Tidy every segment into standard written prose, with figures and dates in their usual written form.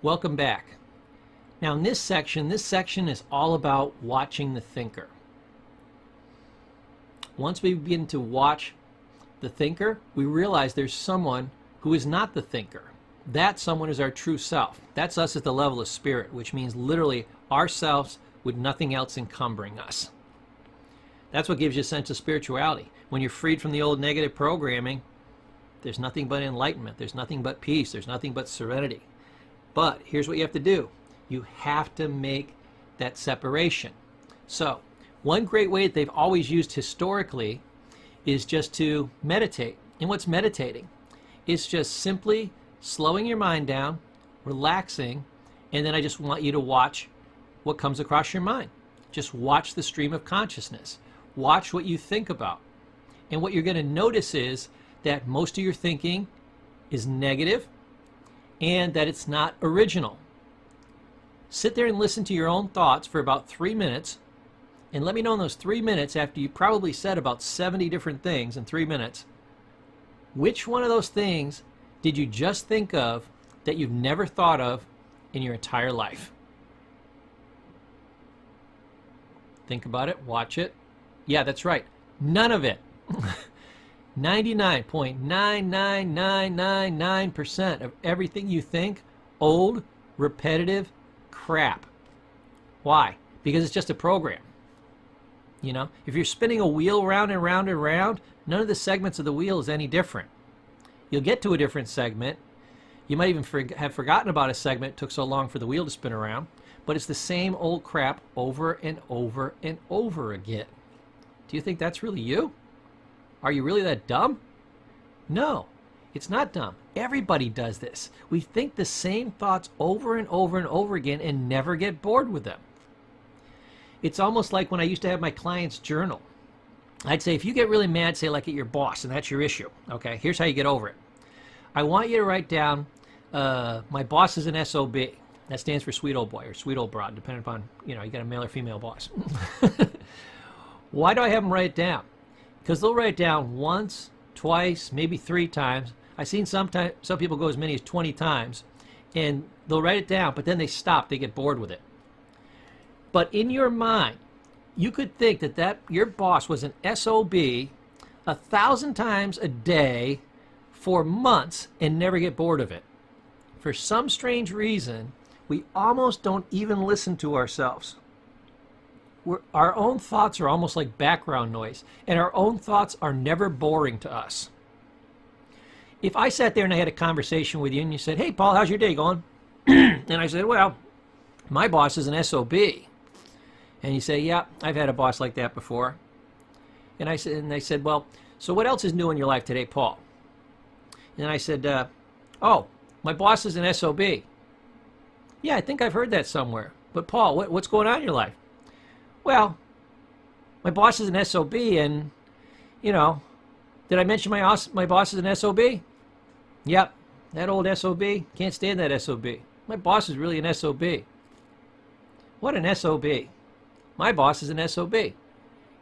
Welcome back. Now in this section is all about watching the thinker. Once we begin to watch the thinker, we realize there's someone who is not the thinker. That someone is our true self. That's us at the level of spirit, which means literally ourselves with nothing else encumbering us. That's what gives you a sense of spirituality. When you're freed from the old negative programming, there's nothing but enlightenment. There's nothing but peace. There's nothing but serenity. But here's what you have to do. You have to make that separation. So, one great way that they've always used historically is just to meditate. And what's meditating? It's just simply slowing your mind down, relaxing, and then I just want you to watch what comes across your mind. Just watch the stream of consciousness. Watch what you think about. And what you're going to notice is that most of your thinking is negative and that it's not original. Sit there and listen to your own thoughts for about 3 minutes, and let me know in those 3 minutes, after you probably said about 70 different things in 3 minutes, which one of those things did you just think of that you've never thought of in your entire life? Think about it, watch it. Yeah, that's right. None of it. 99.99999% of everything you think, old, repetitive crap. Why? Because it's just a program. You know, if you're spinning a wheel round and round and round, none of the segments of the wheel is any different. You'll get to a different segment. You might even have forgotten about a segment. It took so long for the wheel to spin around. But it's the same old crap over and over and over again. Do you think that's really you? Are you really that dumb? No, it's not dumb. Everybody does this. We think the same thoughts over and over and over again and never get bored with them. It's almost like when I used to have my clients journal. I'd say, if you get really mad, say like at your boss, and that's your issue, okay, here's how you get over it. I want you to write down, my boss is an SOB. That stands for sweet old boy or sweet old broad, depending upon, you know, you got a male or female boss. Why do I have them write it down? Because they'll write it down once, twice, maybe 3 times. I've seen some people go as many as 20 times, and they'll write it down, but then they stop. They get bored with it. But in your mind, you could think that your boss was an SOB 1,000 times a day for months and never get bored of it. For some strange reason, we almost don't even listen to ourselves. Our own thoughts are almost like background noise, and our own thoughts are never boring to us. If I sat there and I had a conversation with you and you said, "Hey, Paul, how's your day going?" And I said, "Well, my boss is an SOB." And you say, "Yeah, I've had a boss like that before." And they said, "Well, so what else is new in your life today, Paul?" And I said, "Oh, my boss is an SOB." "Yeah, I think I've heard that somewhere. But Paul, what's going on in your life?" "Well, my boss is an SOB, and, you know, did I mention my boss is an SOB?" "Yep, that old SOB, can't stand that SOB. My boss is really an SOB." "What an SOB? My boss is an SOB."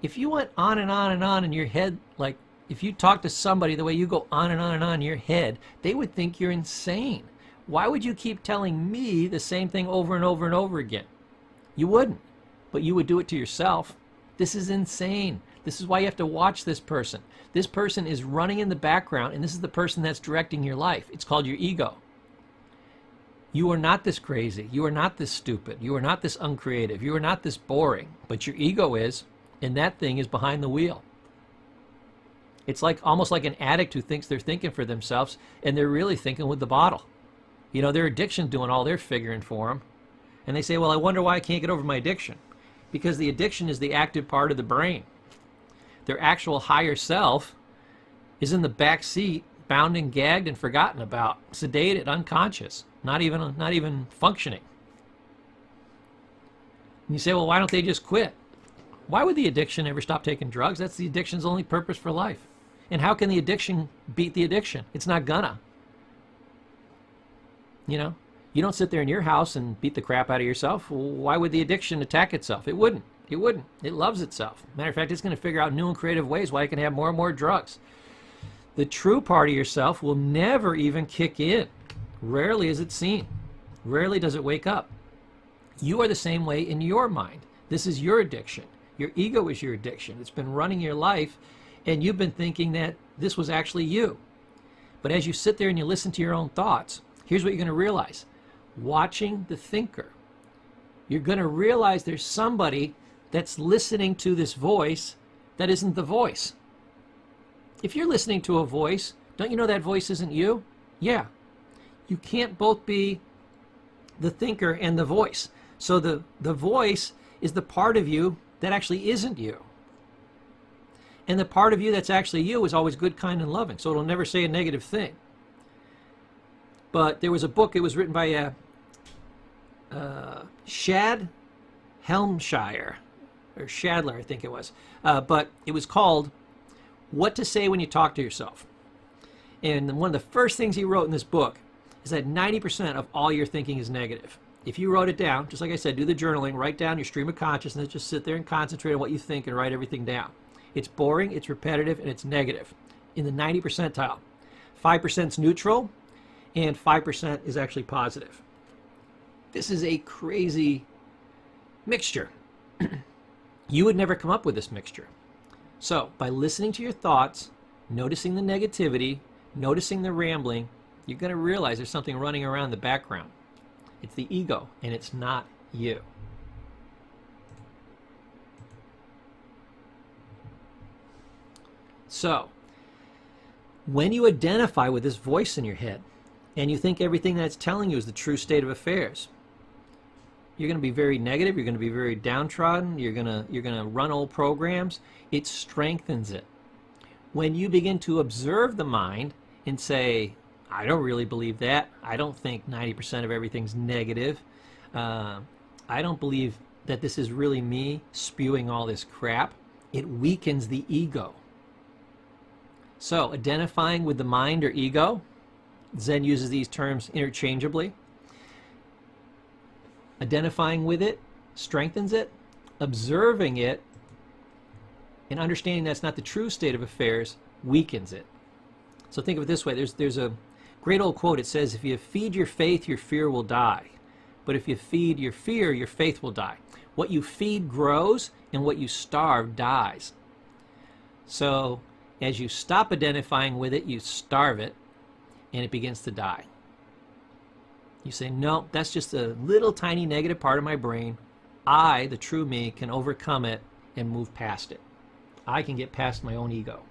If you went on and on and on in your head, like if you talk to somebody the way you go on and on and on in your head, they would think you're insane. Why would you keep telling me the same thing over and over and over again? You wouldn't. But you would do it to yourself. This is insane. This is why you have to watch this person. This person is running in the background, and this is the person that's directing your life. It's called your ego. You are not this crazy. You are not this stupid. You are not this uncreative. You are not this boring. But your ego is, and that thing is behind the wheel. It's like almost like an addict who thinks they're thinking for themselves, and they're really thinking with the bottle. You know, their addiction's doing all their figuring for them. And they say, "Well, I wonder why I can't get over my addiction." Because the addiction is the active part of the brain. Their actual higher self is in the back seat, bound and gagged and forgotten about, sedated, unconscious, not even functioning. And you say, "Well, why don't they just quit?" Why would the addiction ever stop taking drugs? That's the addiction's only purpose for life. And how can the addiction beat the addiction? It's not gonna. You know? You don't sit there in your house and beat the crap out of yourself. Well, why would the addiction attack itself? It wouldn't. It wouldn't. It loves itself. Matter of fact, it's going to figure out new and creative ways why it can have more and more drugs. The true part of yourself will never even kick in. Rarely is it seen. Rarely does it wake up. You are the same way in your mind. This is your addiction. Your ego is your addiction. It's been running your life, and you've been thinking that this was actually you. But as you sit there and you listen to your own thoughts, here's what you're going to realize. Watching the thinker, you're going to realize there's somebody that's listening to this voice that isn't the voice. If you're listening to a voice, don't you know that voice isn't you? Yeah. You can't both be the thinker and the voice. So the voice is the part of you that actually isn't you. And the part of you that's actually you is always good, kind, and loving. So it'll never say a negative thing. But there was a book, it was written by Shad Helmshire, or Shadler, I think it was. But it was called What to Say When You Talk to Yourself. And one of the first things he wrote in this book is that 90% of all your thinking is negative. If you wrote it down, just like I said, do the journaling, write down your stream of consciousness, just sit there and concentrate on what you think and write everything down. It's boring, it's repetitive, and it's negative in the 90 percentile. 5% is neutral, and 5% is actually positive. This is a crazy mixture. You would never come up with this mixture. So, by listening to your thoughts, noticing the negativity, noticing the rambling, you're going to realize there's something running around in the background. It's the ego, and it's not you. So, when you identify with this voice in your head, and you think everything that's telling you is the true state of affairs, you're going to be very negative, you're going to be very downtrodden, you're going to run old programs. It strengthens it. When you begin to observe the mind and say, I don't really believe that. I don't think 90% of everything's negative. I don't believe that this is really me spewing all this crap. It weakens the ego. So, identifying with the mind or ego, Zen uses these terms interchangeably. Identifying with it strengthens it. Observing it and understanding that's not the true state of affairs weakens it. So think of it this way. There's a great old quote. It says, if you feed your faith, your fear will die. But if you feed your fear, your faith will die. What you feed grows, and what you starve dies. So as you stop identifying with it, you starve it, and it begins to die. You say, no, that's just a little tiny negative part of my brain. I, the true me, can overcome it and move past it. I can get past my own ego.